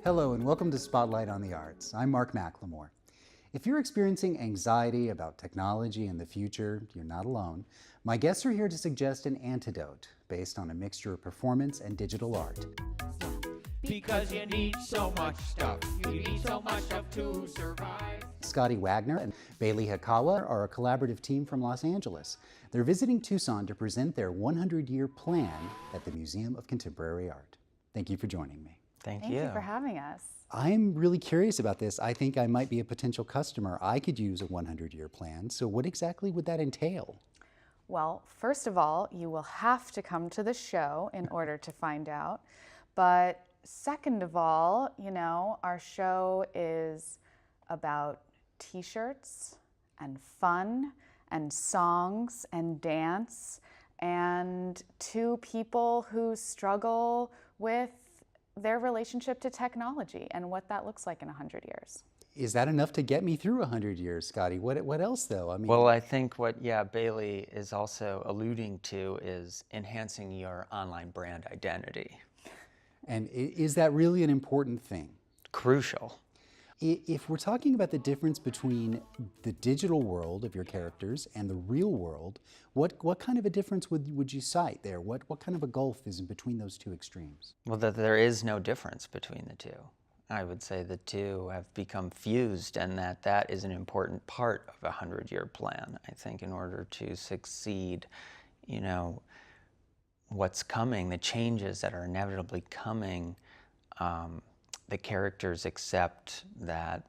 Hello and welcome to Spotlight on the Arts. I'm Mark McLemore. If you're experiencing anxiety about technology and the future, you're not alone. My guests are here to suggest an antidote based on a mixture of performance and digital art. Because you need so much stuff. You need so much stuff to survive. Scotty Wagner and Bailey Hikawa are a collaborative team from Los Angeles. They're visiting Tucson to present their 100-year plan at the Museum of Contemporary Art. Thank you for joining me. Thank you for having us. I'm really curious about this. I think I might be a potential customer. I could use a 100-year plan. So what exactly would that entail? Well, first of all, you will have to come to the show in order to find out. But second of all, our show is about t-shirts and fun and songs and dance and two people who struggle with their relationship to technology and what that looks like in 100 years. Is that enough to get me through 100 years, Scotty? What else, though? Well, I think what Bailey is also alluding to is enhancing your online brand identity. And is that really an important thing? Crucial. If we're talking about the difference between the digital world of your characters and the real world, what kind of a difference would you cite there? What kind of a gulf is in between those two extremes? Well, that there is no difference between the two. I would say the two have become fused, and that is an important part of a 100-year plan. I think in order to succeed, what's coming, the changes that are inevitably coming, the characters accept that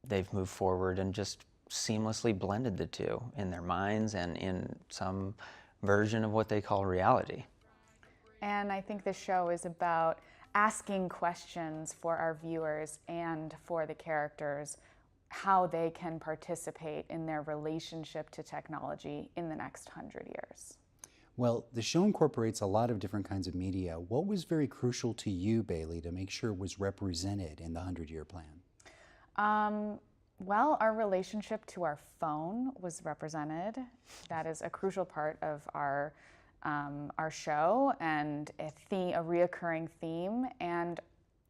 they've moved forward and just seamlessly blended the two in their minds and in some version of what they call reality. And I think this show is about asking questions for our viewers and for the characters, how they can participate in their relationship to technology in the next 100 years. Well, the show incorporates a lot of different kinds of media. What was very crucial to you, Bailey, to make sure was represented in the 100-year plan? Well, our relationship to our phone was represented. That is a crucial part of our show and a reoccurring theme, and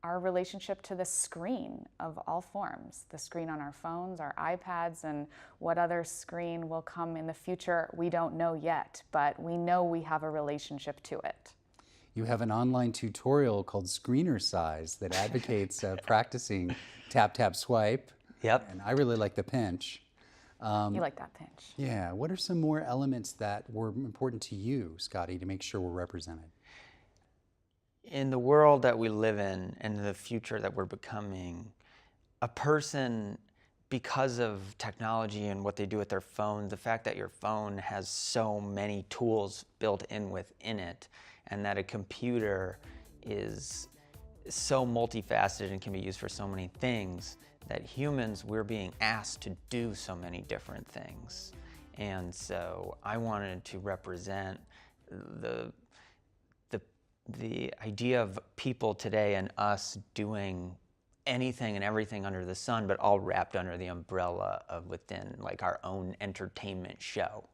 our relationship to the screen of all forms, the screen on our phones, our iPads, and what other screen will come in the future, we don't know yet, but we know we have a relationship to it. You have an online tutorial called Screener Size that advocates practicing tap, tap, swipe. Yep. And I really like the pinch. You like that pinch. Yeah. What are some more elements that were important to you, Scotty, to make sure we're represented? In the world that we live in and the future that we're becoming, a person, because of technology and what they do with their phone, the fact that your phone has so many tools built in within it, and that a computer is so multifaceted and can be used for so many things, that humans, we're being asked to do so many different things. And so I wanted to represent the idea of people today and us doing anything and everything under the sun, but all wrapped under the umbrella of within like our own entertainment show.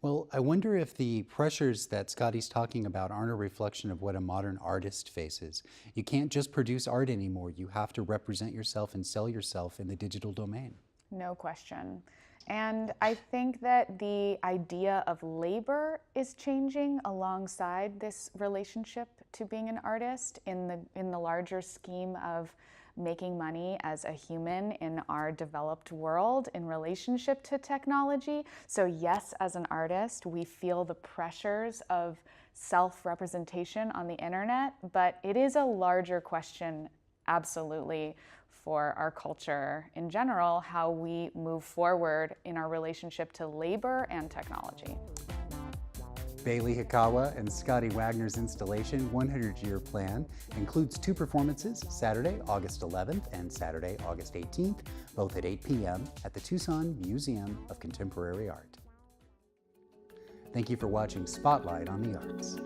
Well, I wonder if the pressures that Scotty's talking about aren't a reflection of what a modern artist faces. You can't just produce art anymore. You have to represent yourself and sell yourself in the digital domain. No question. And I think that the idea of labor is changing alongside this relationship to being an artist in the larger scheme of making money as a human in our developed world in relationship to technology. So yes, as an artist, we feel the pressures of self-representation on the internet, but it is a larger question, absolutely, for our culture in general, how we move forward in our relationship to labor and technology. Bailey Hikawa and Scotty Wagner's installation, 100-Year Plan, includes two performances, Saturday, August 11th and Saturday, August 18th, both at 8 p.m. at the Tucson Museum of Contemporary Art. Thank you for watching Spotlight on the Arts.